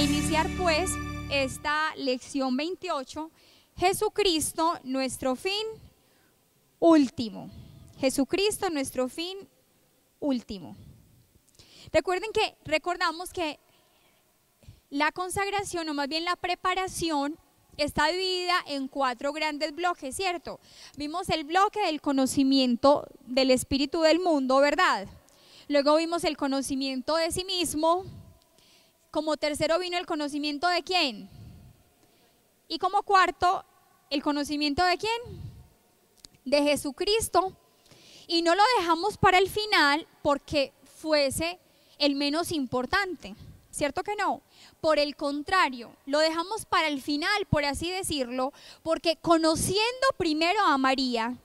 iniciar pues esta lección 28, Jesucristo nuestro fin último. Jesucristo nuestro fin último. Recordamos que la consagración, o más bien la preparación, está dividida en 4 grandes bloques, ¿cierto? Vimos el bloque del conocimiento del espíritu del mundo, ¿verdad? Luego vimos el conocimiento de sí mismo. Como tercero vino el conocimiento de ¿quién? Y como cuarto, el conocimiento de ¿quién? De Jesucristo. Y no lo dejamos para el final porque fuese el menos importante, ¿cierto que no? Por el contrario, lo dejamos para el final, por así decirlo, porque conociendo primero a María,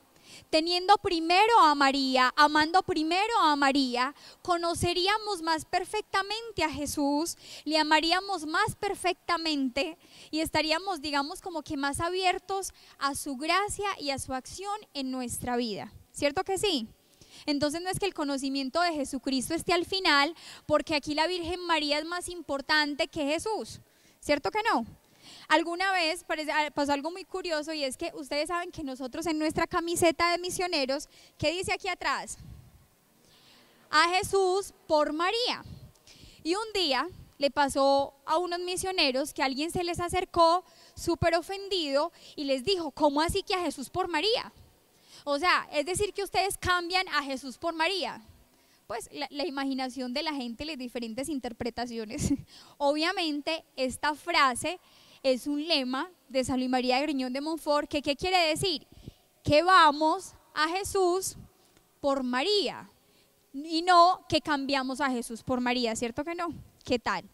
teniendo primero a María, amando primero a María, conoceríamos más perfectamente a Jesús, le amaríamos más perfectamente y estaríamos, digamos, como que más abiertos a su gracia y a su acción en nuestra vida. ¿Cierto que sí? Entonces no es que el conocimiento de Jesucristo esté al final, porque aquí la Virgen María es más importante que Jesús. ¿Cierto que no? Alguna vez pasó algo muy curioso, y es que ustedes saben que nosotros en nuestra camiseta de misioneros, ¿qué dice aquí atrás? A Jesús por María. Y un día le pasó a unos misioneros que alguien se les acercó súper ofendido y les dijo, ¿cómo así que a Jesús por María? O sea, es decir que ustedes cambian a Jesús por María. Pues la imaginación de la gente, las diferentes interpretaciones. Obviamente esta frase es un lema de San Luis María de Griñón de Montfort, que ¿qué quiere decir? Que vamos a Jesús por María y no que cambiamos a Jesús por María, ¿cierto que no? ¿Qué tal?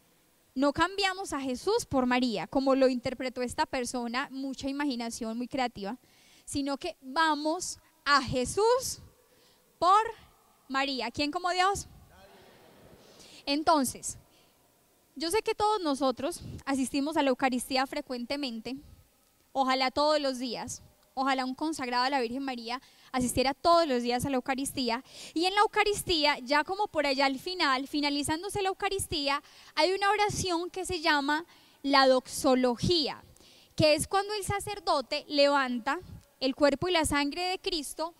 No cambiamos a Jesús por María, como lo interpretó esta persona, mucha imaginación, muy creativa, sino que vamos a Jesús por María. ¿Quién como Dios? Entonces, yo sé que todos nosotros asistimos a la Eucaristía frecuentemente, ojalá todos los días, ojalá un consagrado a la Virgen María asistiera todos los días a la Eucaristía, y en la Eucaristía, ya como por allá al final, finalizándose la Eucaristía, hay una oración que se llama la doxología, que es cuando el sacerdote levanta el cuerpo y la sangre de Cristo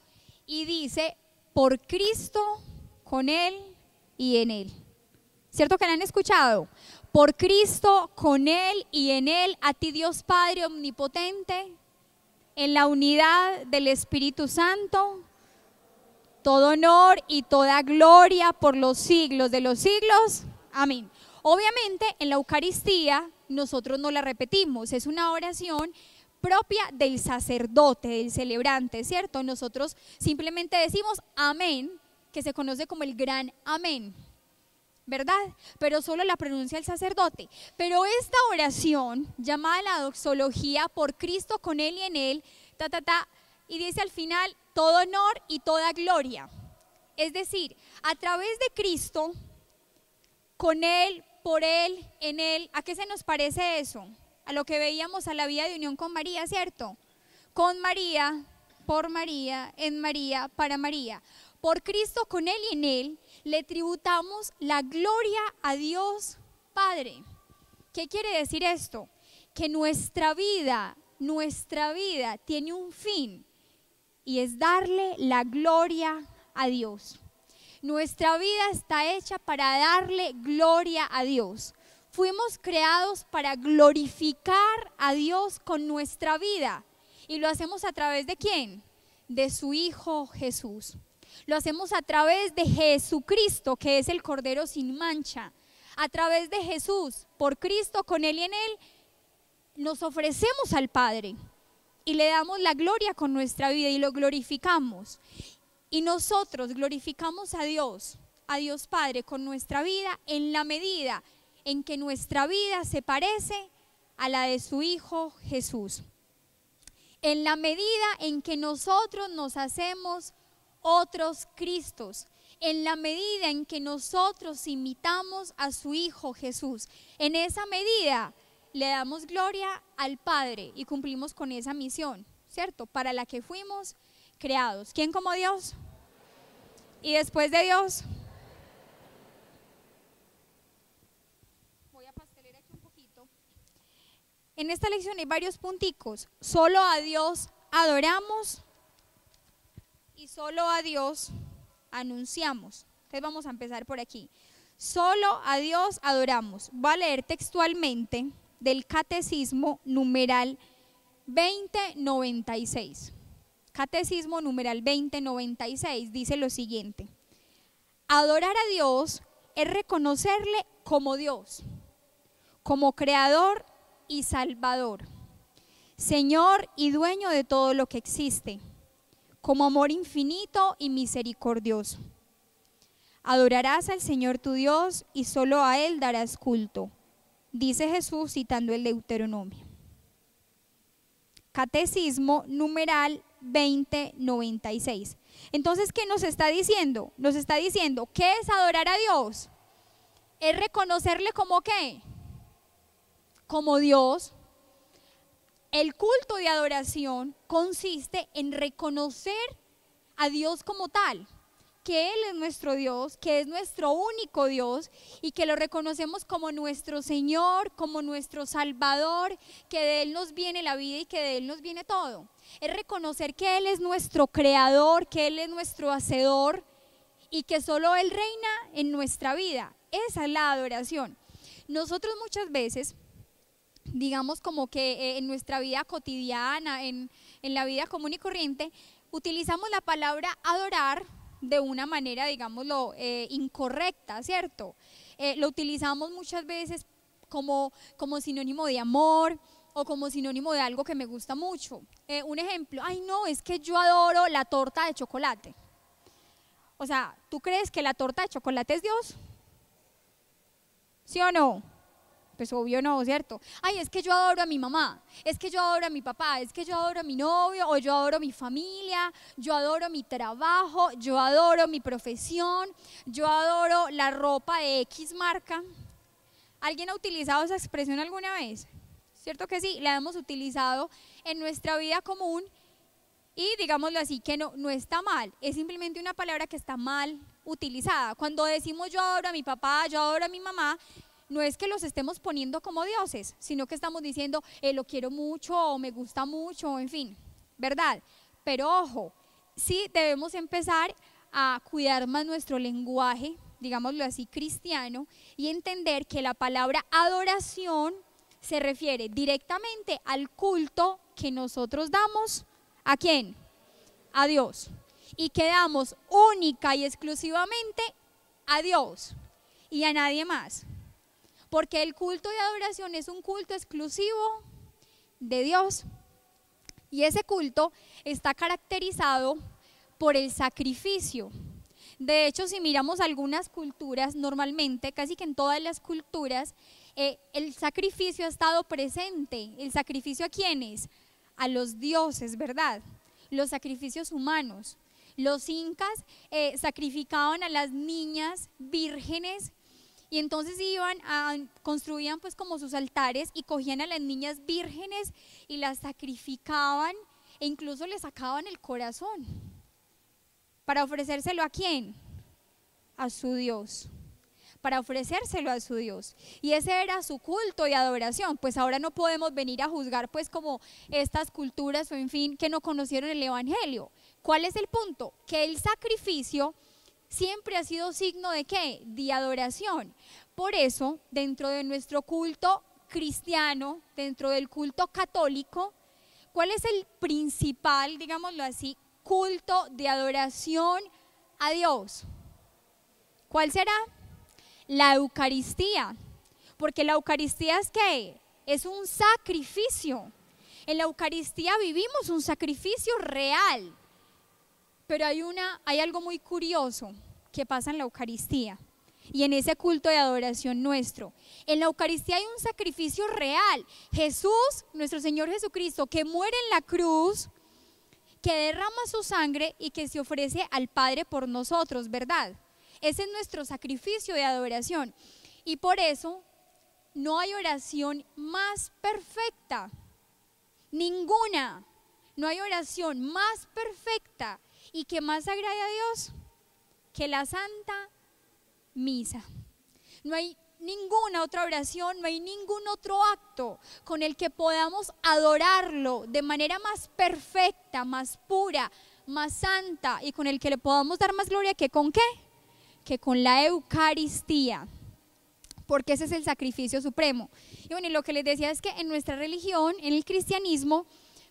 y dice, por Cristo, con Él y en Él. ¿Cierto que la han escuchado? Por Cristo, con Él y en Él, a ti Dios Padre omnipotente, en la unidad del Espíritu Santo, todo honor y toda gloria por los siglos de los siglos. Amén. Obviamente en la Eucaristía nosotros no la repetimos, es una oración propia del sacerdote, del celebrante, ¿cierto? Nosotros simplemente decimos amén, que se conoce como el gran amén, ¿verdad? Pero solo la pronuncia el sacerdote. Pero esta oración, llamada la doxología, por Cristo, con Él y en Él, y dice al final, todo honor y toda gloria. Es decir, a través de Cristo, con Él, por Él, en Él, ¿a qué se nos parece eso? A lo que veíamos a la vida de unión con María, ¿cierto? Con María, por María, en María, para María. Por Cristo, con Él y en Él, le tributamos la gloria a Dios Padre. ¿Qué quiere decir esto? Que nuestra vida tiene un fin, y es darle la gloria a Dios. Nuestra vida está hecha para darle gloria a Dios. Fuimos creados para glorificar a Dios con nuestra vida. ¿Y lo hacemos a través de quién? De su Hijo Jesús. Lo hacemos a través de Jesucristo, que es el Cordero sin mancha. A través de Jesús, por Cristo, con Él y en Él, nos ofrecemos al Padre y le damos la gloria con nuestra vida y lo glorificamos. Y nosotros glorificamos a Dios Padre con nuestra vida en la medida en que nuestra vida se parece a la de su Hijo Jesús. En la medida en que nosotros nos hacemos otros Cristos, en la medida en que nosotros imitamos a su Hijo Jesús, en esa medida le damos gloria al Padre y cumplimos con esa misión, ¿cierto? Para la que fuimos creados. ¿Quién como Dios? Y después de Dios. Voy a pastelear aquí un poquito. En esta lección hay varios punticos. Solo a Dios adoramos y solo a Dios anunciamos. Entonces vamos a empezar por aquí. Solo a Dios adoramos. Voy a leer textualmente del Catecismo numeral 2096. Catecismo numeral 2096 dice lo siguiente: adorar a Dios es reconocerle como Dios, como creador y salvador, Señor y dueño de todo lo que existe, como amor infinito y misericordioso. Adorarás al Señor tu Dios y solo a Él darás culto, dice Jesús citando el Deuteronomio. Catecismo numeral 2096. Entonces, ¿qué nos está diciendo? Nos está diciendo, ¿qué es adorar a Dios? Es reconocerle como ¿qué? Como Dios. El culto de adoración consiste en reconocer a Dios como tal, que Él es nuestro Dios, que es nuestro único Dios y que lo reconocemos como nuestro Señor, como nuestro Salvador, que de Él nos viene la vida y que de Él nos viene todo. Es reconocer que Él es nuestro creador, que Él es nuestro hacedor y que solo Él reina en nuestra vida. Esa es la adoración. Nosotros muchas veces, digamos como que en nuestra vida cotidiana, en la vida común y corriente, utilizamos la palabra adorar de una manera, digámoslo, incorrecta, ¿cierto? Lo utilizamos muchas veces como sinónimo de amor o como sinónimo de algo que me gusta mucho. Un ejemplo, ay no, es que yo adoro la torta de chocolate. O sea, ¿tú crees que la torta de chocolate es Dios? ¿Sí o no? Pues obvio no, ¿cierto? Ay, es que yo adoro a mi mamá, es que yo adoro a mi papá, es que yo adoro a mi novio, o yo adoro a mi familia, yo adoro mi trabajo, yo adoro mi profesión, yo adoro la ropa de X marca. ¿Alguien ha utilizado esa expresión alguna vez? ¿Cierto que sí? La hemos utilizado en nuestra vida común y digámoslo así, que no está mal, es simplemente una palabra que está mal utilizada. Cuando decimos yo adoro a mi papá, yo adoro a mi mamá, no es que los estemos poniendo como dioses, sino que estamos diciendo, lo quiero mucho, o me gusta mucho, en fin, ¿verdad? Pero ojo, sí debemos empezar a cuidar más nuestro lenguaje, digámoslo así, cristiano, y entender que la palabra adoración se refiere directamente al culto que nosotros damos, ¿a quién? A Dios. Y que damos única y exclusivamente a Dios y a nadie más. Porque el culto de adoración es un culto exclusivo de Dios. Y ese culto está caracterizado por el sacrificio. De hecho, si miramos algunas culturas, normalmente, casi que en todas las culturas, el sacrificio ha estado presente. ¿El sacrificio a quiénes? A los dioses, ¿verdad? Los sacrificios humanos. Los incas sacrificaban a las niñas vírgenes. Y entonces construían pues como sus altares y cogían a las niñas vírgenes y las sacrificaban e incluso les sacaban el corazón para ofrecérselo ¿a quién? A su Dios, para ofrecérselo a su Dios. Y ese era su culto y adoración. Pues ahora no podemos venir a juzgar pues como estas culturas o en fin que no conocieron el evangelio. ¿Cuál es el punto? Que el sacrificio siempre ha sido signo de ¿qué? De adoración. Por eso, dentro de nuestro culto cristiano, dentro del culto católico, ¿cuál es el principal, digámoslo así, culto de adoración a Dios? ¿Cuál será? La Eucaristía. Porque la Eucaristía es ¿qué? Es un sacrificio. En la Eucaristía vivimos un sacrificio real. Pero hay algo muy curioso que pasa en la Eucaristía y en ese culto de adoración nuestro. En la Eucaristía hay un sacrificio real. Jesús, nuestro Señor Jesucristo, que muere en la cruz, que derrama su sangre y que se ofrece al Padre por nosotros, ¿verdad? Ese es nuestro sacrificio de adoración. Y por eso no hay oración más perfecta. Ninguna. No hay oración más perfecta y que más agrade a Dios que la Santa Misa. No hay ninguna otra oración, no hay ningún otro acto con el que podamos adorarlo de manera más perfecta, más pura, más santa y con el que le podamos dar más gloria que con ¿qué? Que con la Eucaristía, porque ese es el sacrificio supremo. Y bueno, y lo que les decía es que en nuestra religión, en el cristianismo,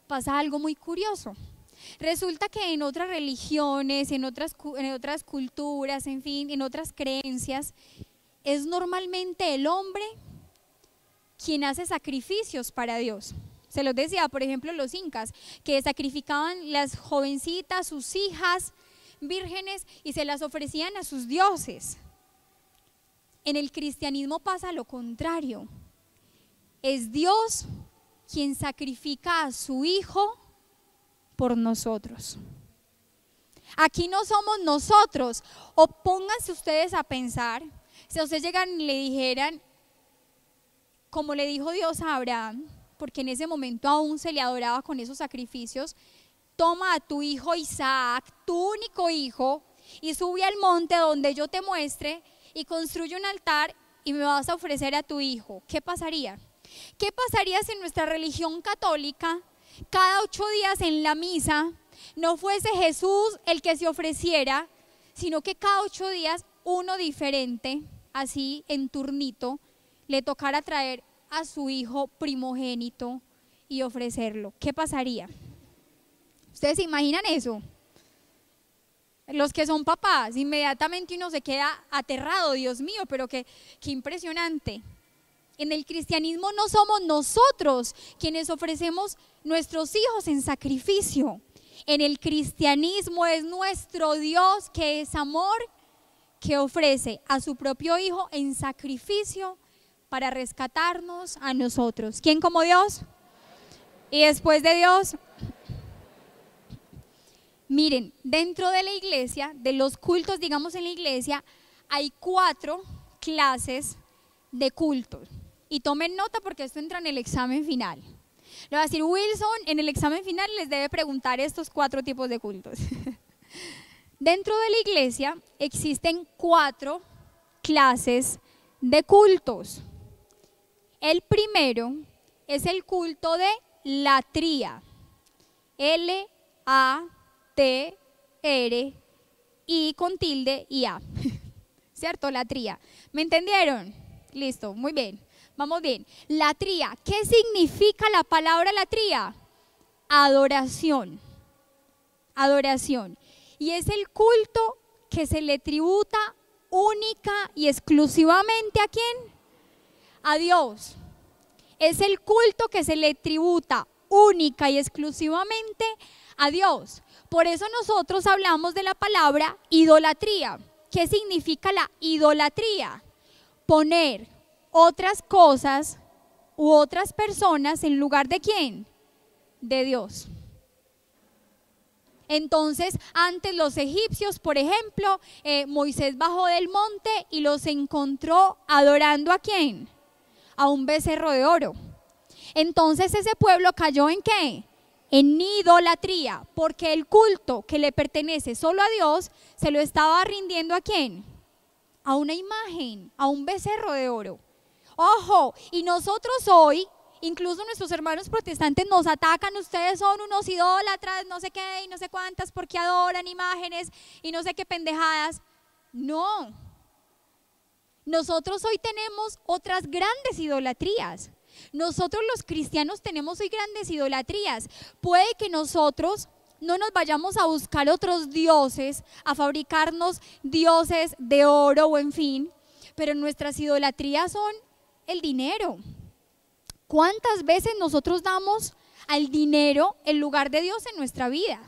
pasa algo muy curioso. Resulta que en otras religiones, en otras culturas, en fin, en otras creencias, es normalmente el hombre quien hace sacrificios para Dios. Se los decía, por ejemplo, los incas, que sacrificaban las jovencitas, sus hijas vírgenes, y se las ofrecían a sus dioses. En el cristianismo pasa lo contrario. Es Dios quien sacrifica a su Hijo por nosotros. Aquí no somos nosotros. O pónganse ustedes a pensar, si a ustedes llegan y le dijeran, como le dijo Dios a Abraham, porque en ese momento aún se le adoraba con esos sacrificios: toma a tu hijo Isaac, tu único hijo, y sube al monte donde yo te muestre y construye un altar y me vas a ofrecer a tu hijo. ¿Qué pasaría? ¿Qué pasaría si en nuestra religión católica, cada 8 días en la misa, no fuese Jesús el que se ofreciera, sino que cada 8 días uno diferente, así en turnito, le tocara traer a su hijo primogénito y ofrecerlo? ¿Qué pasaría? ¿Ustedes se imaginan eso? Los que son papás, inmediatamente uno se queda aterrado. Dios mío, pero qué impresionante. En el cristianismo no somos nosotros quienes ofrecemos nuestros hijos en sacrificio. En el cristianismo es nuestro Dios, que es amor, que ofrece a su propio hijo en sacrificio para rescatarnos a nosotros. ¿Quién como Dios? Y después de Dios, miren, dentro de la iglesia, de los cultos, digamos, en la iglesia, hay 4 clases de cultos. Y tomen nota porque esto entra en el examen final. Le voy a decir, Wilson, en el examen final les debe preguntar estos 4 tipos de cultos. Dentro de la iglesia existen 4 clases de cultos. El primero es el culto de latría. L-A-T-R I con tilde y A. ¿Cierto? Latría. ¿Me entendieron? Listo, muy bien. Vamos bien. Latría. ¿Qué significa la palabra latría? Adoración. Adoración. Y es el culto que se le tributa única y exclusivamente ¿a quién? A Dios. Es el culto que se le tributa única y exclusivamente a Dios. Por eso nosotros hablamos de la palabra idolatría. ¿Qué significa la idolatría? Poner otras cosas u otras personas en lugar de ¿quién? De Dios. Entonces, antes los egipcios, por ejemplo, Moisés bajó del monte y los encontró adorando ¿a quién? A un becerro de oro. Entonces ese pueblo cayó ¿en qué? En idolatría, porque el culto que le pertenece solo a Dios se lo estaba rindiendo ¿a quién? A una imagen, a un becerro de oro. Ojo, y nosotros hoy, incluso nuestros hermanos protestantes nos atacan: ustedes son unos idólatras, no sé qué y no sé cuántas, porque adoran imágenes y no sé qué pendejadas. No, nosotros hoy tenemos otras grandes idolatrías. Nosotros los cristianos tenemos hoy grandes idolatrías. Puede que nosotros no nos vayamos a buscar otros dioses, a fabricarnos dioses de oro o en fin, pero nuestras idolatrías son el dinero. ¿Cuántas veces nosotros damos al dinero en lugar de Dios en nuestra vida?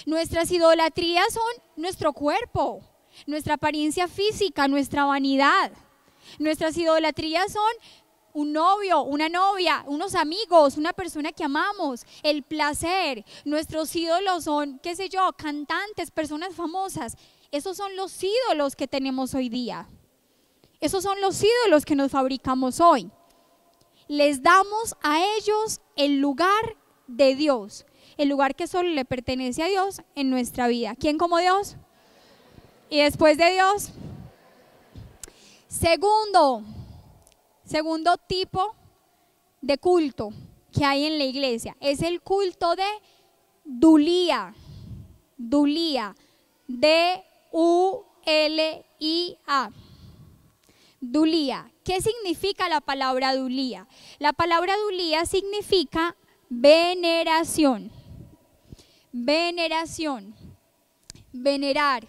Nuestras idolatrías son nuestro cuerpo, nuestra apariencia física, nuestra vanidad. Nuestras idolatrías son un novio, una novia, unos amigos, una persona que amamos, el placer. Nuestros ídolos son, qué sé yo, cantantes, personas famosas. Esos son los ídolos que tenemos hoy día. Esos son los ídolos que nos fabricamos hoy. Les damos a ellos el lugar de Dios, el lugar que solo le pertenece a Dios en nuestra vida. ¿Quién como Dios? Y después de Dios, Segundo tipo de culto que hay en la iglesia es el culto de dulía. Dulía. D-U-L-I-A. Dulía. ¿Qué significa la palabra dulía? La palabra dulía significa veneración. Veneración. Venerar.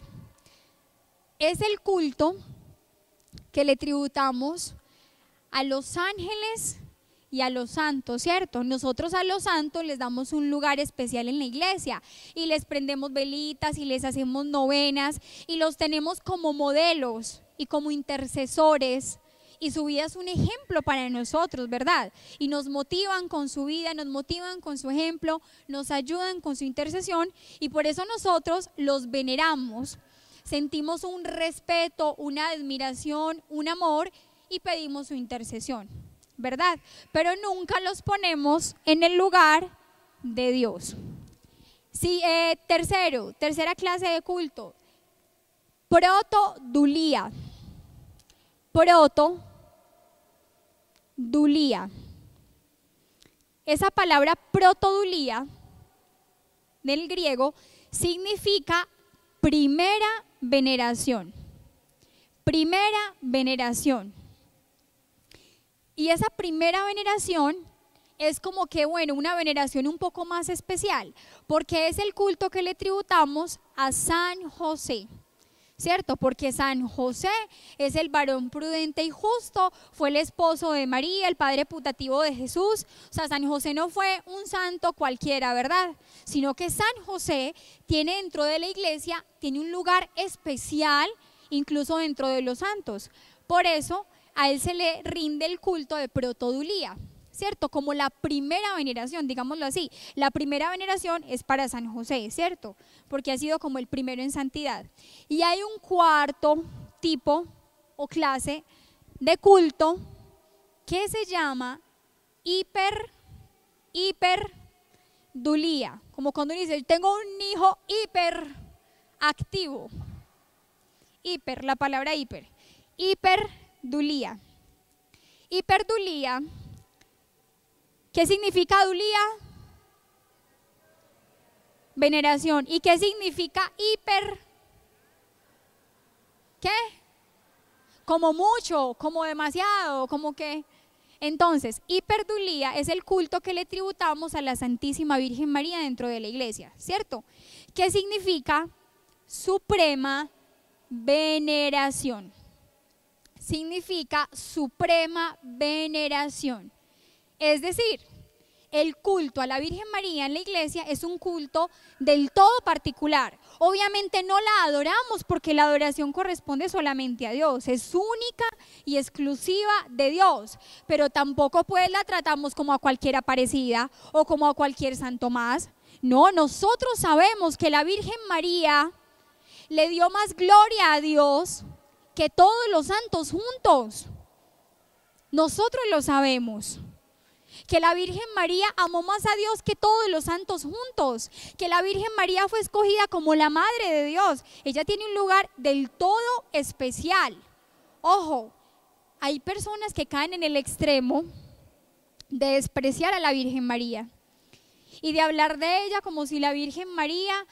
Es el culto que le tributamos a los ángeles y a los santos, ¿cierto? Nosotros a los santos les damos un lugar especial en la iglesia y les prendemos velitas y les hacemos novenas y los tenemos como modelos y como intercesores, y su vida es un ejemplo para nosotros, ¿verdad? Y nos motivan con su vida, nos motivan con su ejemplo, nos ayudan con su intercesión, y por eso nosotros los veneramos, sentimos un respeto, una admiración, un amor, y pedimos su intercesión, ¿verdad? Pero nunca los ponemos en el lugar de Dios. Sí, tercera clase de culto, protodulía. Protodulía. Esa palabra protodulía del griego significa primera veneración. Primera veneración. Y esa primera veneración es como que, bueno, una veneración un poco más especial, porque es el culto que le tributamos a San José, ¿cierto? Porque San José es el varón prudente y justo, fue el esposo de María, el padre putativo de Jesús. O sea, San José no fue un santo cualquiera, ¿verdad? Sino que San José tiene dentro de la iglesia, tiene un lugar especial, incluso dentro de los santos. Por eso a él se le rinde el culto de protodulía, ¿cierto? Como la primera veneración, digámoslo así. La primera veneración es para San José, ¿cierto? Porque ha sido como el primero en santidad. Y hay un cuarto tipo o clase de culto que se llama hiperdulía. Como cuando uno dice, tengo un hijo hiperactivo. Hiper, la palabra hiper. Hiperdulía. Hiperdulía. ¿Qué significa dulía? Veneración. ¿Y qué significa hiper? ¿Qué? Como mucho, como demasiado, como que. Entonces, hiperdulía es el culto que le tributamos a la Santísima Virgen María dentro de la iglesia, ¿cierto? ¿Qué significa? Suprema veneración. Significa suprema veneración. Es decir, el culto a la Virgen María en la iglesia es un culto del todo particular. Obviamente no la adoramos porque la adoración corresponde solamente a Dios, es única y exclusiva de Dios, pero tampoco pues la tratamos como a cualquier aparecida o como a cualquier santo más. No, nosotros sabemos que la Virgen María le dio más gloria a Dios que todos los santos juntos. Nosotros lo sabemos. Que la Virgen María amó más a Dios que todos los santos juntos, que la Virgen María fue escogida como la Madre de Dios. Ella tiene un lugar del todo especial. Ojo, hay personas que caen en el extremo de despreciar a la Virgen María y de hablar de ella como si la Virgen María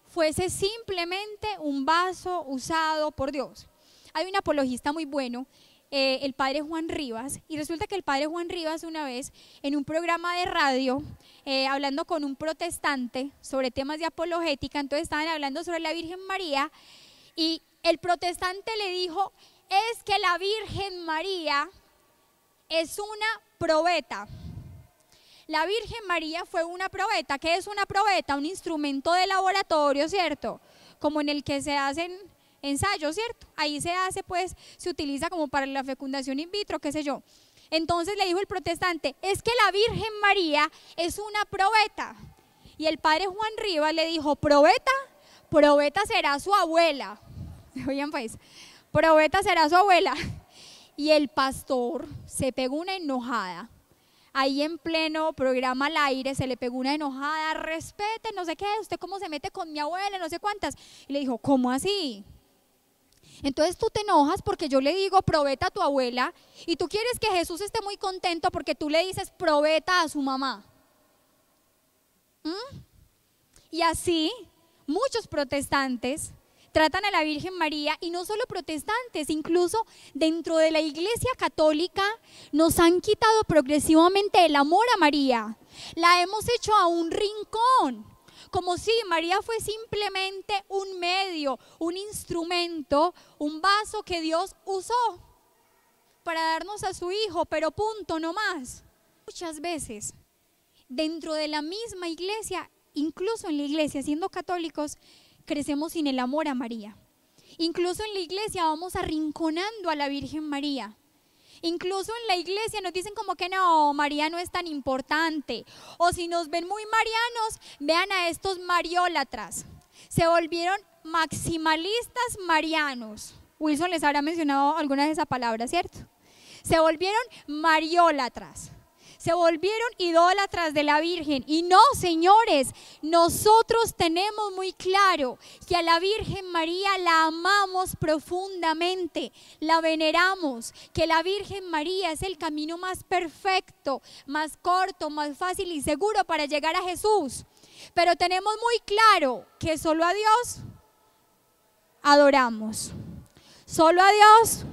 fuese simplemente un vaso usado por Dios. Hay un apologista muy bueno, el padre Juan Rivas, y resulta que el padre Juan Rivas una vez en un programa de radio, hablando con un protestante sobre temas de apologética, entonces estaban hablando sobre la Virgen María, y el protestante le dijo, es que la Virgen María es una probeta. La Virgen María fue una probeta. ¿Qué es una probeta? Un instrumento de laboratorio, ¿cierto? Como en el que se hacen ensayos, ¿cierto? Ahí se hace, pues, se utiliza como para la fecundación in vitro, qué sé yo. Entonces le dijo el protestante, es que la Virgen María es una probeta. Y el padre Juan Rivas le dijo, ¿probeta? Probeta será su abuela. Oigan pues, probeta será su abuela. Y el pastor se pegó una enojada. Ahí en pleno programa al aire se le pegó una enojada, respete, no sé qué, usted cómo se mete con mi abuela, no sé cuántas. Y le dijo, ¿cómo así? Entonces tú te enojas porque yo le digo probeta a tu abuela y tú quieres que Jesús esté muy contento porque tú le dices probeta a su mamá. Y así muchos protestantes tratan a la Virgen María, y no solo protestantes, incluso dentro de la Iglesia Católica nos han quitado progresivamente el amor a María. La hemos hecho a un rincón, como si María fue simplemente un medio, un instrumento, un vaso que Dios usó para darnos a su Hijo, pero punto, no más. Muchas veces dentro de la misma iglesia, incluso en la iglesia, siendo católicos, crecemos sin el amor a María. Incluso en la iglesia vamos arrinconando a la Virgen María. Incluso en la iglesia nos dicen como que no, María no es tan importante. O si nos ven muy marianos, vean a estos mariólatras. Se volvieron maximalistas marianos. Wilson les habrá mencionado alguna de esas palabras, ¿cierto? Se volvieron mariólatras. Se volvieron idólatras de la Virgen. Y no, señores, nosotros tenemos muy claro que a la Virgen María la amamos profundamente, la veneramos, que la Virgen María es el camino más perfecto, más corto, más fácil y seguro para llegar a Jesús. Pero tenemos muy claro que solo a Dios adoramos. Solo a Dios.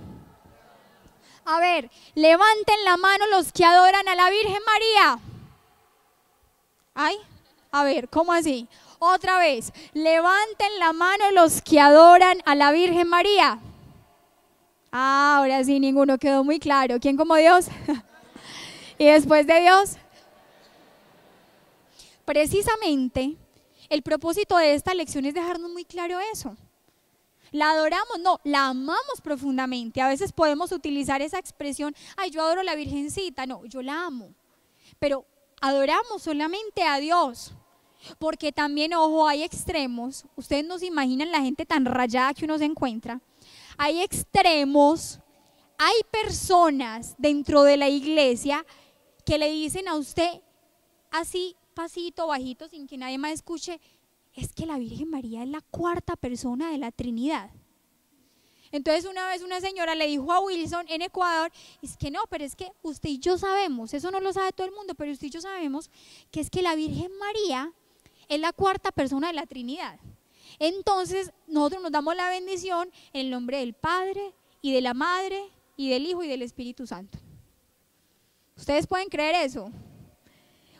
A ver, levanten la mano los que adoran a la Virgen María. Ay, a ver, ¿cómo así? Otra vez, levanten la mano los que adoran a la Virgen María. Ah, ahora sí, ninguno, quedó muy claro. ¿Quién como Dios? Y después de Dios. Precisamente, el propósito de esta lección es dejarnos muy claro eso. ¿La adoramos? No, la amamos profundamente. A veces podemos utilizar esa expresión, ay, yo adoro a la Virgencita. No, yo la amo. Pero adoramos solamente a Dios. Porque también, ojo, hay extremos. Ustedes no se imaginan la gente tan rayada que uno se encuentra. Hay extremos, hay personas dentro de la iglesia que le dicen a usted así, pasito, bajito, sin que nadie más escuche, es que la Virgen María es la cuarta persona de la Trinidad. Entonces una vez una señora le dijo a Wilson en Ecuador, es que no, pero es que usted y yo sabemos, eso no lo sabe todo el mundo, pero usted y yo sabemos que es que la Virgen María es la cuarta persona de la Trinidad. Entonces nosotros nos damos la bendición en el nombre del Padre y de la Madre y del Hijo y del Espíritu Santo. ¿Ustedes pueden creer eso?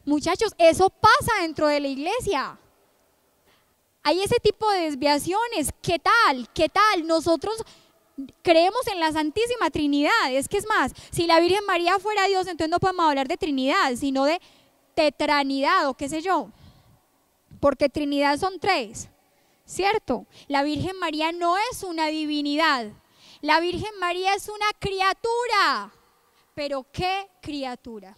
Muchachos, eso pasa dentro de la iglesia. Hay ese tipo de desviaciones. ¿Qué tal? ¿Qué tal? Nosotros creemos en la Santísima Trinidad. Es que es más, si la Virgen María fuera Dios, entonces no podemos hablar de Trinidad, sino de tetranidad o qué sé yo. Porque Trinidad son tres, ¿cierto? La Virgen María no es una divinidad. La Virgen María es una criatura. Pero ¿qué criatura?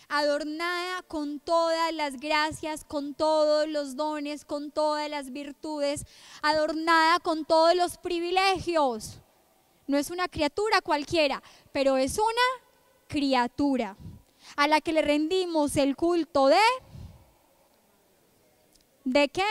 Adornada con todas las gracias, con todos los dones, con todas las virtudes, adornada con todos los privilegios. No es una criatura cualquiera, pero es una criatura a la que le rendimos el culto ¿de qué?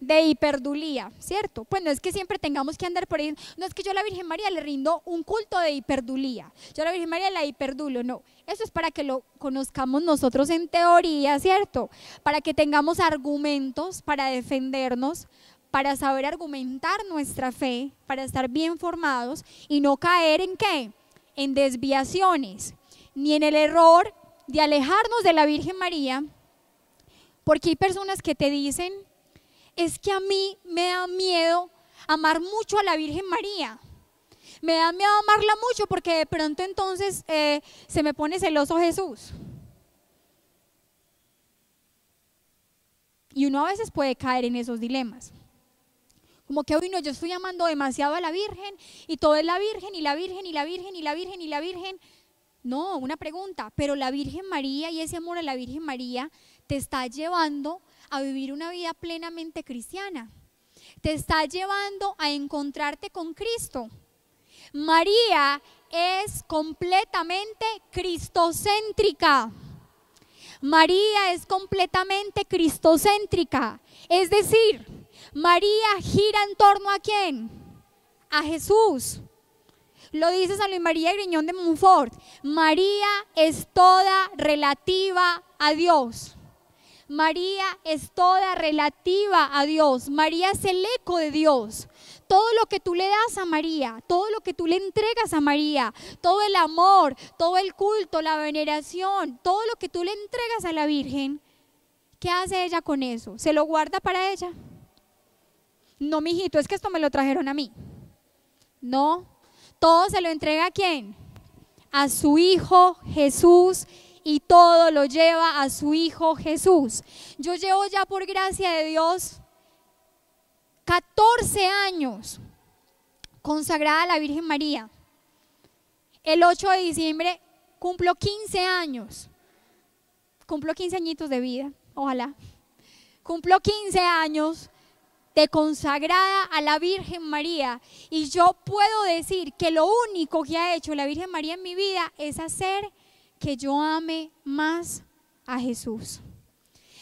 De hiperdulía, ¿cierto? Pues no es que siempre tengamos que andar por ahí, no es que yo a la Virgen María le rindo un culto de hiperdulía, yo a la Virgen María la hiperdulo, no, eso es para que lo conozcamos nosotros en teoría, ¿cierto? Para que tengamos argumentos para defendernos, para saber argumentar nuestra fe, para estar bien formados y no caer en ¿qué? En desviaciones, ni en el error de alejarnos de la Virgen María, porque hay personas que te dicen, es que a mí me da miedo amar mucho a la Virgen María. Me da miedo amarla mucho porque de pronto entonces se me pone celoso Jesús. Y uno a veces puede caer en esos dilemas. Como que, uy, no, yo estoy amando demasiado a la Virgen y todo es la Virgen y la Virgen y la Virgen y la Virgen y la Virgen. No, una pregunta, pero la Virgen María y ese amor a la Virgen María te está llevando a vivir una vida plenamente cristiana. Te está llevando a encontrarte con Cristo. María es completamente cristocéntrica. María es completamente cristocéntrica. Es decir, María gira en torno ¿a quién? a Jesús. Lo dice San Luis María Griñón de Montfort. María es toda relativa a Dios. María es toda relativa a Dios. María es el eco de Dios. Todo lo que tú le das a María, todo lo que tú le entregas a María, todo el amor, todo el culto, la veneración, todo lo que tú le entregas a la Virgen, ¿qué hace ella con eso? ¿Se lo guarda para ella? No, mijito, es que esto me lo trajeron a mí. No, todo se lo entrega ¿a quién? A su Hijo Jesús, y todo lo lleva a su Hijo Jesús. Yo llevo ya, por gracia de Dios, 14 años consagrada a la Virgen María. El 8 de diciembre cumplo 15 años. Cumplo 15 añitos de vida, ojalá. Cumplo 15 años de consagrada a la Virgen María, y yo puedo decir que lo único que ha hecho la Virgen María en mi vida es hacer que yo ame más a Jesús.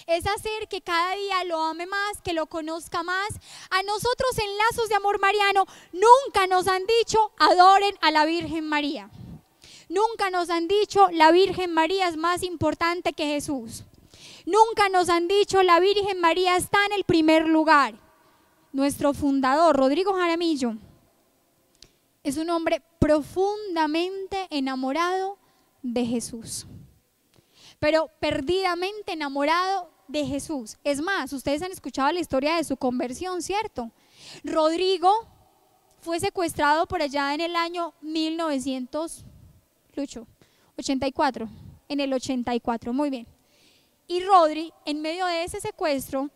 Es hacer que cada día lo ame más, que lo conozca más. A nosotros en Lazos de Amor Mariano nunca nos han dicho adoren a la Virgen María. Nunca nos han dicho la Virgen María es más importante que Jesús. Nunca nos han dicho la Virgen María está en el primer lugar. Nuestro fundador, Rodrigo Jaramillo, es un hombre profundamente enamorado de Jesús, pero perdidamente enamorado de Jesús. Es más, ustedes han escuchado la historia de su conversión, ¿cierto? Rodrigo fue secuestrado por allá en el año 1984, en el 84, muy bien. Y Rodri, en medio de ese secuestro,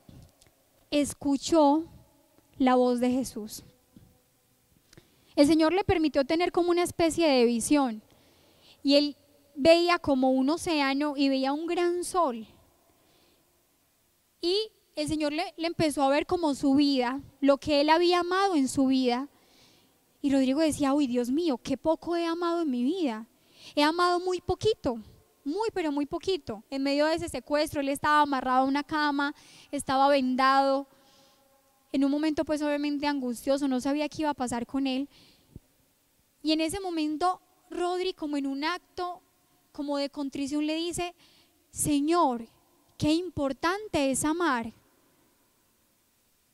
escuchó la voz de Jesús. El Señor le permitió tener como una especie de visión, y él veía como un océano y veía un gran sol, y el Señor le empezó a ver como su vida, lo que él había amado en su vida. Y Rodrigo decía, uy, Dios mío, qué poco he amado en mi vida. He amado muy poquito, muy pero muy poquito. En medio de ese secuestro él estaba amarrado a una cama, estaba vendado, en un momento pues obviamente angustioso, no sabía qué iba a pasar con él. Y en ese momento Rodri, como en un acto como de contrición, le dice, Señor, qué importante es amar.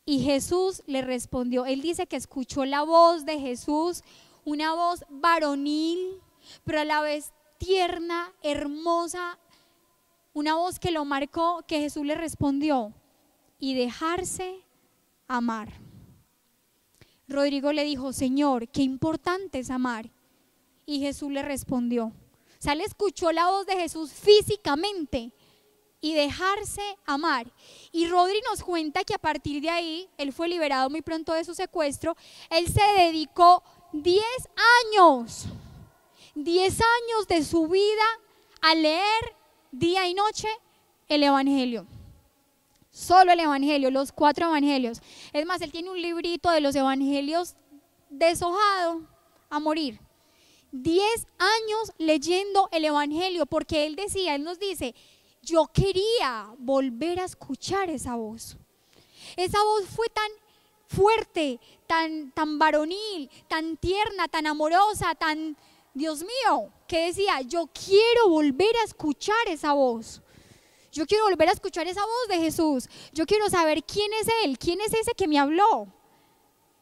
Y Jesús le respondió, él dice que escuchó la voz de Jesús, una voz varonil, pero a la vez tierna, hermosa, una voz que lo marcó, que Jesús le respondió, y dejarse amar. Rodrigo le dijo, Señor, qué importante es amar. Y Jesús le respondió, o sea, él escuchó la voz de Jesús físicamente, y dejarse amar. Y Rodri nos cuenta que a partir de ahí, él fue liberado muy pronto de su secuestro. Él se dedicó 10 años de su vida a leer día y noche el Evangelio. Solo el Evangelio, los 4 Evangelios. Es más, él tiene un librito de los Evangelios deshojado a morir. 10 años leyendo el Evangelio, porque él decía, él nos dice, yo quería volver a escuchar esa voz. Esa voz fue tan fuerte, tan varonil, tan tierna, tan amorosa, tan, Dios mío, que decía, yo quiero volver a escuchar esa voz. Yo quiero volver a escuchar esa voz de Jesús. Yo quiero saber quién es Él, quién es ese que me habló.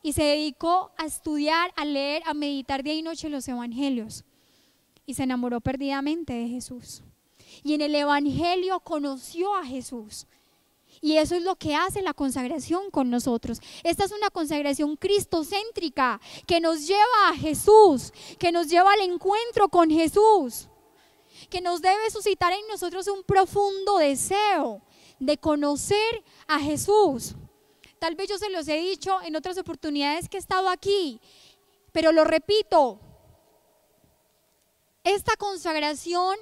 Y se dedicó a estudiar, a leer, a meditar día y noche los Evangelios. Y se enamoró perdidamente de Jesús. Y en el Evangelio conoció a Jesús. Y eso es lo que hace la consagración con nosotros. Esta es una consagración cristocéntrica que nos lleva a Jesús, que nos lleva al encuentro con Jesús, que nos debe suscitar en nosotros un profundo deseo de conocer a Jesús. Tal vez yo se los he dicho en otras oportunidades que he estado aquí, pero lo repito, esta consagración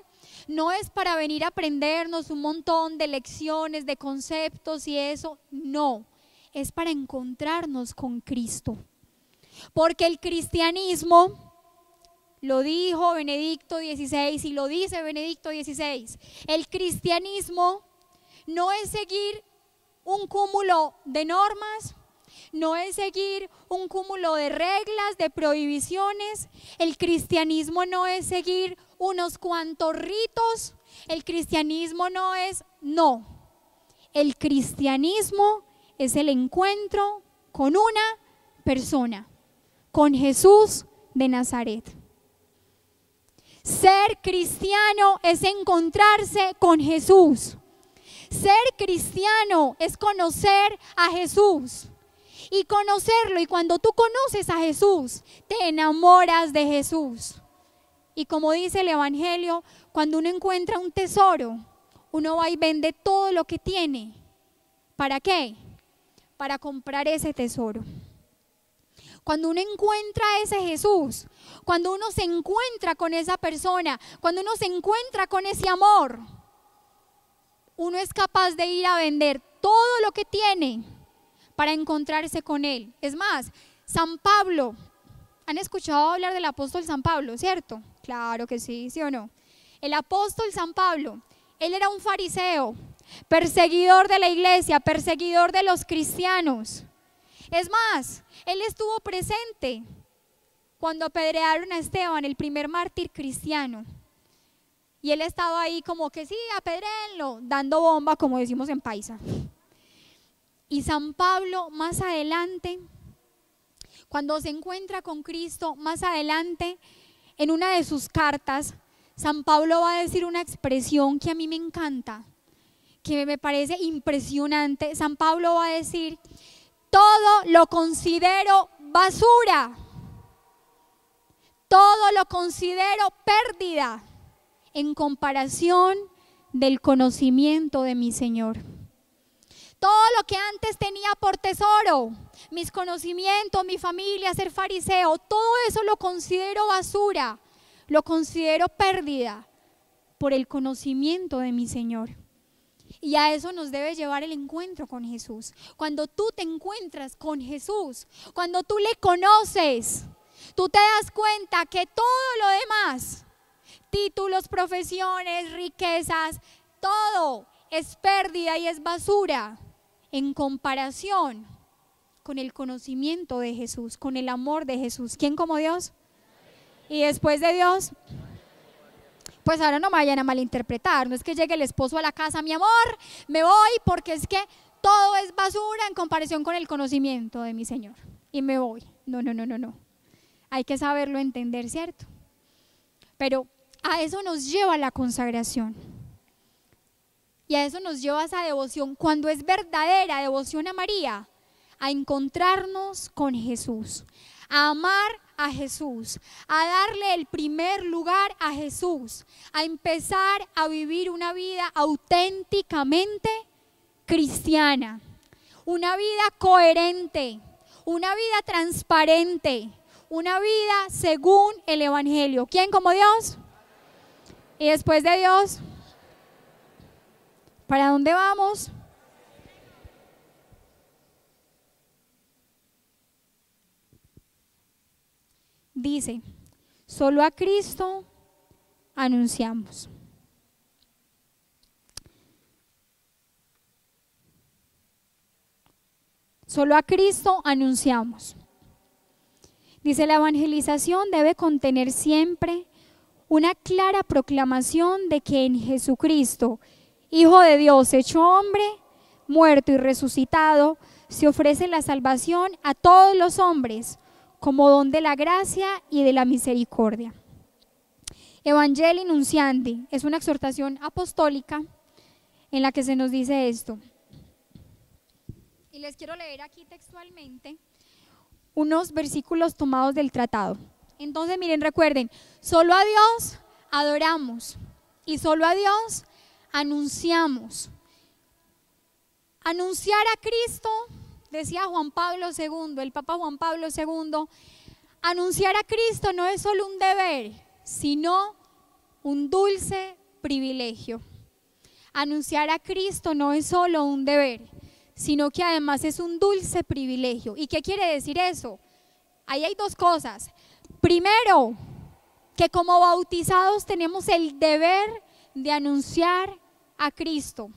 no es para venir a aprendernos un montón de lecciones, de conceptos y eso, no, es para encontrarnos con Cristo. Porque el cristianismo, lo dijo Benedicto XVI y lo dice Benedicto XVI, el cristianismo no es seguir un cúmulo de normas, no es seguir un cúmulo de reglas, de prohibiciones. El cristianismo no es seguir unos cuantos ritos. El cristianismo no. El cristianismo es el encuentro con una persona, con Jesús de Nazaret. Ser cristiano es encontrarse con Jesús. Ser cristiano es conocer a Jesús y conocerlo. Y cuando tú conoces a Jesús, te enamoras de Jesús. Y como dice el Evangelio, cuando uno encuentra un tesoro, uno va y vende todo lo que tiene. ¿Para qué? Para comprar ese tesoro. Cuando uno encuentra a ese Jesús, cuando uno se encuentra con esa persona, cuando uno se encuentra con ese amor, uno es capaz de ir a vender todo lo que tiene para encontrarse con Él. Es más, San Pablo, ¿han escuchado hablar del apóstol San Pablo, cierto? Claro que sí, ¿sí o no? El apóstol San Pablo, él era un fariseo, perseguidor de la iglesia, perseguidor de los cristianos. Es más, él estuvo presente cuando apedrearon a Esteban, el primer mártir cristiano. Y él estaba ahí como que sí, apedréenlo, dando bomba, como decimos en paisa. Y San Pablo más adelante, cuando se encuentra con Cristo, más adelante, en una de sus cartas, San Pablo va a decir una expresión que a mí me encanta, que me parece impresionante. San Pablo va a decir: todo lo considero basura, todo lo considero pérdida en comparación del conocimiento de mi Señor. Todo lo que antes tenía por tesoro, mis conocimientos, mi familia, ser fariseo, todo eso lo considero basura, lo considero pérdida por el conocimiento de mi Señor. Y a eso nos debe llevar el encuentro con Jesús. Cuando tú te encuentras con Jesús, cuando tú le conoces, tú te das cuenta que todo lo demás, títulos, profesiones, riquezas, todo es pérdida y es basura en comparación con el conocimiento de Jesús, con el amor de Jesús. ¿Quién como Dios? Y después de Dios, pues ahora no me vayan a malinterpretar, no es que llegue el esposo a la casa: mi amor, me voy porque es que todo es basura en comparación con el conocimiento de mi Señor y me voy. No. Hay que saberlo entender, ¿cierto? Pero a eso nos lleva la consagración. Y a eso nos lleva esa devoción, cuando es verdadera devoción a María, a encontrarnos con Jesús, a amar a Jesús, a darle el primer lugar a Jesús, a empezar a vivir una vida auténticamente cristiana, una vida coherente, una vida transparente, una vida según el Evangelio. ¿Quién como Dios? Y después de Dios, ¿para dónde vamos? Dice: solo a Cristo anunciamos. Solo a Cristo anunciamos. Dice: la evangelización debe contener siempre una clara proclamación de que en Jesucristo, Hijo de Dios hecho hombre, muerto y resucitado, se ofrece la salvación a todos los hombres como don de la gracia y de la misericordia. Evangelii Nunciandi es una exhortación apostólica en la que se nos dice esto. Y les quiero leer aquí textualmente unos versículos tomados del tratado. Entonces, miren, recuerden, solo a Dios adoramos y solo a Dios anunciamos. Anunciar a Cristo, decía Juan Pablo II, el Papa Juan Pablo II, anunciar a Cristo no es solo un deber, sino un dulce privilegio. Anunciar a Cristo no es solo un deber, sino que además es un dulce privilegio. ¿Y qué quiere decir eso? Ahí hay dos cosas. Primero, que como bautizados tenemos el deber de anunciar a Cristo.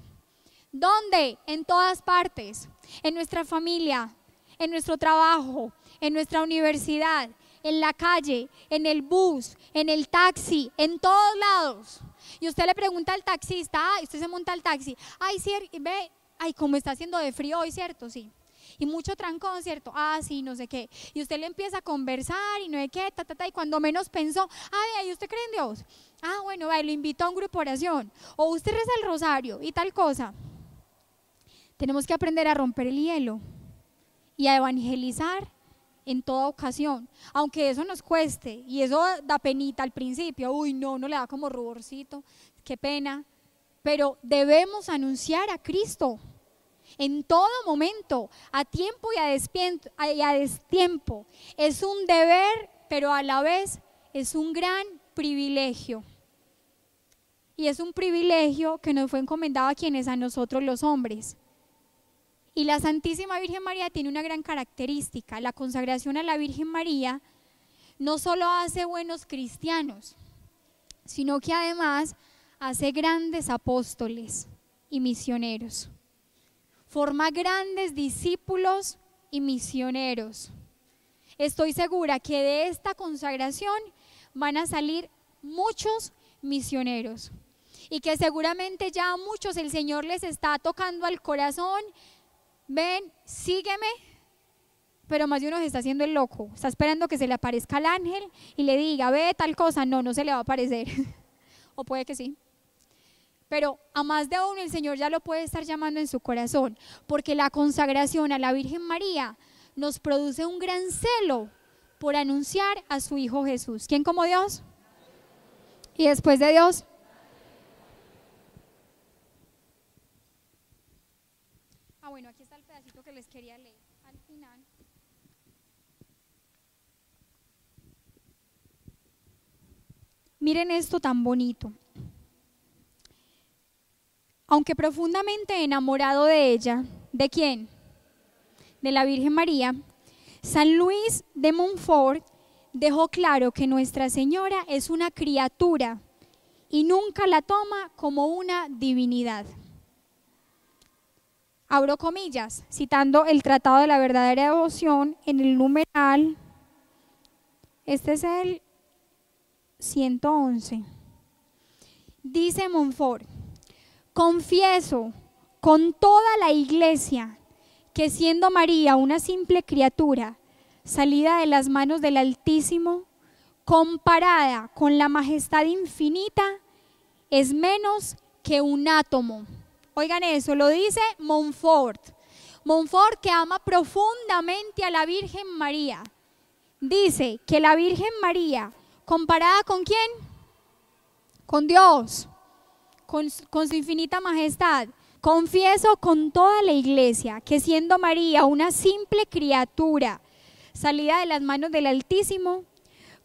¿Dónde? En todas partes, en nuestra familia, en nuestro trabajo, en nuestra universidad, en la calle, en el bus, en el taxi, en todos lados. Y usted le pregunta al taxista, ay, usted se monta al taxi, ay, ve, ay, como está haciendo de frío hoy, ¿cierto? Sí. Y mucho trancón, ¿cierto? Ah, sí, no sé qué. Y usted le empieza a conversar y no sé qué, y cuando menos pensó, ay, ¿usted cree en Dios? Ah, bueno, vaya, lo invito a un grupo de oración. O usted reza el rosario y tal cosa. Tenemos que aprender a romper el hielo y a evangelizar en toda ocasión. Aunque eso nos cueste y eso da penita al principio. Uy, no le da como ruborcito, qué pena. Pero debemos anunciar a Cristo. En todo momento, a tiempo y a destiempo. Es un deber, pero a la vez es un gran privilegio. Y es un privilegio que nos fue encomendado a nosotros los hombres. Y la Santísima Virgen María tiene una gran característica. La consagración a la Virgen María no solo hace buenos cristianos, sino que además hace grandes apóstoles y misioneros. Forma grandes discípulos y misioneros. Estoy segura que de esta consagración van a salir muchos misioneros y que seguramente ya a muchos el Señor les está tocando al corazón. Ven, sígueme, pero más de uno se está haciendo el loco, está esperando que se le aparezca el ángel y le diga, ve tal cosa. No se le va a aparecer, o puede que sí. Pero a más de uno el Señor ya lo puede estar llamando en su corazón, porque la consagración a la Virgen María nos produce un gran celo por anunciar a su Hijo Jesús. ¿Quién como Dios? Y después de Dios. Bueno, aquí está el pedacito que les quería leer al final. Miren esto tan bonito. Aunque profundamente enamorado de ella, ¿de quién? De la Virgen María, San Luis de Montfort dejó claro que Nuestra Señora es una criatura y nunca la toma como una divinidad. Abro comillas, citando el Tratado de la Verdadera Devoción en el numeral, este es el 111. Dice Montfort: confieso con toda la Iglesia que siendo María una simple criatura salida de las manos del Altísimo, comparada con la majestad infinita, es menos que un átomo. Oigan eso, lo dice Montfort. Montfort, que ama profundamente a la Virgen María, dice que la Virgen María, comparada ¿con quién? Con Dios, con su infinita majestad. Confieso con toda la Iglesia que siendo María una simple criatura salida de las manos del Altísimo,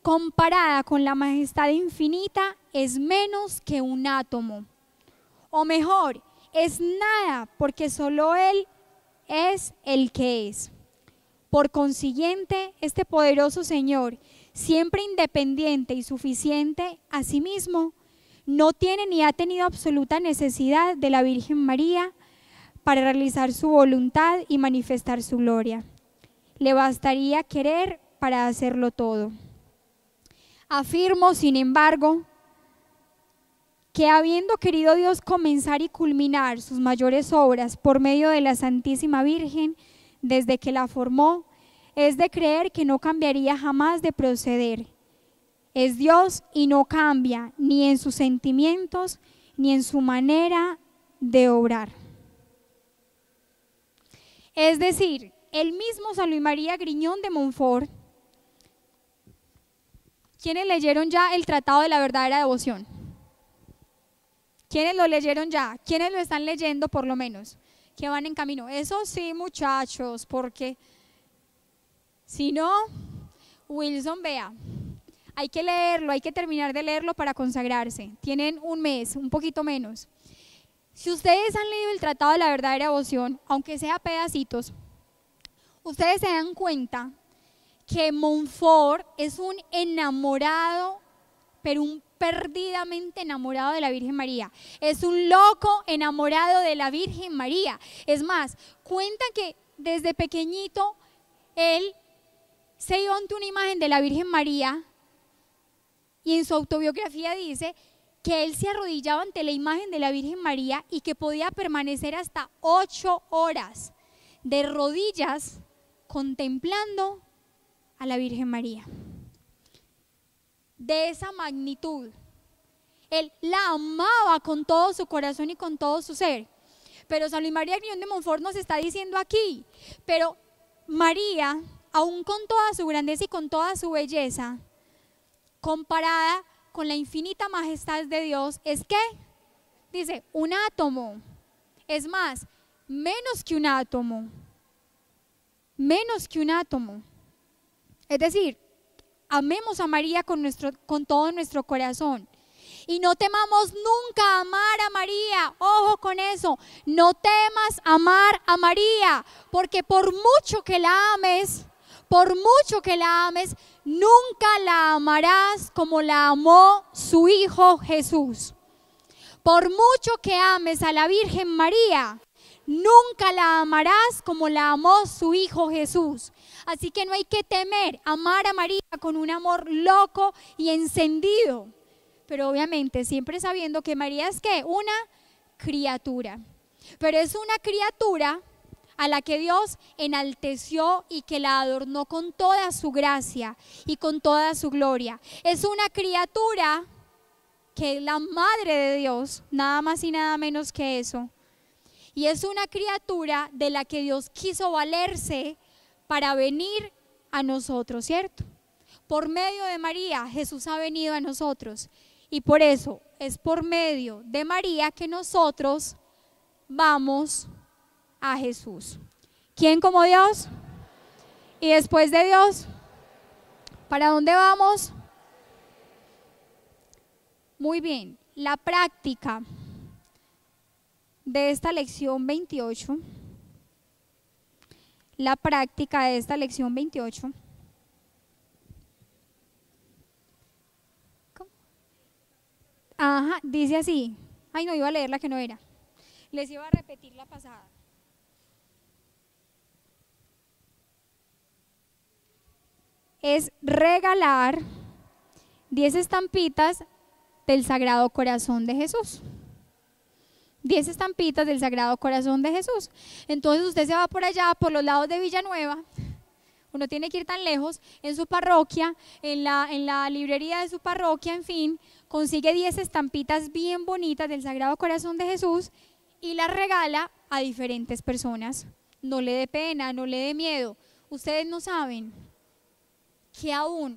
comparada con la majestad infinita, es menos que un átomo. O mejor, es nada, porque solo Él es el que es. Por consiguiente, este poderoso Señor, siempre independiente y suficiente a sí mismo, no tiene ni ha tenido absoluta necesidad de la Virgen María para realizar su voluntad y manifestar su gloria. Le bastaría querer para hacerlo todo. Afirmo, sin embargo, que habiendo querido Dios comenzar y culminar sus mayores obras por medio de la Santísima Virgen desde que la formó, es de creer que no cambiaría jamás de proceder. Es Dios y no cambia ni en sus sentimientos ni en su manera de obrar. Es decir, el mismo San Luis María Griñón de Montfort, ¿quiénes leyeron ya el Tratado de la Verdadera Devoción? ¿Quiénes lo leyeron ya? ¿Quiénes lo están leyendo por lo menos? Que van en camino. Eso sí, muchachos, porque si no, Wilson, vea, hay que leerlo, hay que terminar de leerlo para consagrarse. Tienen un mes, un poquito menos. Si ustedes han leído el Tratado de la Verdadera Devoción, aunque sea pedacitos, ustedes se dan cuenta que Montfort es un enamorado, pero un perdidamente enamorado de la Virgen María. Es un loco enamorado de la Virgen María. Es más, cuentan que desde pequeñito él se iba ante una imagen de la Virgen María y en su autobiografía dice que él se arrodillaba ante la imagen de la Virgen María y que podía permanecer hasta 8 horas de rodillas contemplando a la Virgen María. De esa magnitud. Él la amaba con todo su corazón y con todo su ser. Pero San Luis María Griñón de Montfort nos está diciendo aquí, pero María, aún con toda su grandeza y con toda su belleza, comparada con la infinita majestad de Dios, es que, dice, un átomo. Es más, menos que un átomo. Menos que un átomo. Es decir, amemos a María con todo nuestro corazón. Y no temamos nunca amar a María. Ojo con eso. No temas amar a María, porque por mucho que la ames, nunca la amarás como la amó su Hijo Jesús. Por mucho que ames a la Virgen María, nunca la amarás como la amó su Hijo Jesús. Así que no hay que temer amar a María con un amor loco y encendido. Pero obviamente siempre sabiendo que María es ¿qué? Una criatura. Pero es una criatura a la que Dios enalteció y que la adornó con toda su gracia y con toda su gloria. Es una criatura que es la madre de Dios, nada más y nada menos que eso. Y es una criatura de la que Dios quiso valerse para venir a nosotros, ¿cierto? Por medio de María, Jesús ha venido a nosotros. Y por eso es por medio de María que nosotros vamos a Jesús. ¿Quién como Dios? Y después de Dios, ¿para dónde vamos? Muy bien, la práctica de esta lección 28. La práctica de esta lección 28. Ajá, dice así. Ay, no, iba a leer la que no era. Les iba a repetir la pasada. Es regalar 10 estampitas del Sagrado Corazón de Jesús. 10 estampitas del Sagrado Corazón de Jesús. Entonces usted se va por allá, por los lados de Villanueva. Uno tiene que ir tan lejos, en su parroquia, en la librería de su parroquia, en fin, consigue 10 estampitas bien bonitas del Sagrado Corazón de Jesús y las regala a diferentes personas. No le dé pena, no le dé miedo. Ustedes no saben que aún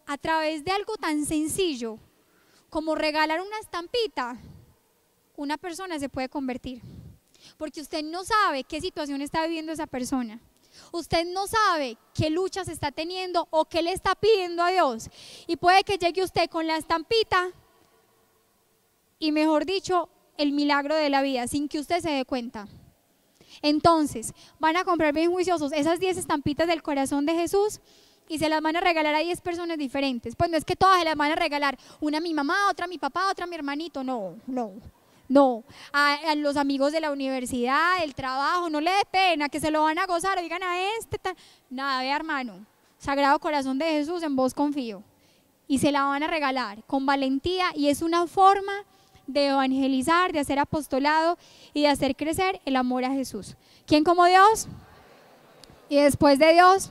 a través de algo tan sencillo como regalar una estampita, una persona se puede convertir. Porque usted no sabe qué situación está viviendo esa persona. Usted no sabe qué luchas está teniendo o qué le está pidiendo a Dios. Y puede que llegue usted con la estampita y, mejor dicho, el milagro de la vida, sin que usted se dé cuenta. Entonces, van a comprar bien juiciosos esas 10 estampitas del corazón de Jesús y se las van a regalar a 10 personas diferentes. Pues no es que todas se las van a regalar, una a mi mamá, otra a mi papá, otra a mi hermanito, no, a los amigos de la universidad, del trabajo, no le dé pena, que se lo van a gozar, oigan a nada, vea hermano, Sagrado Corazón de Jesús, en vos confío, y se la van a regalar con valentía, y es una forma de evangelizar, de hacer apostolado y de hacer crecer el amor a Jesús. ¿Quién como Dios? Y después de Dios,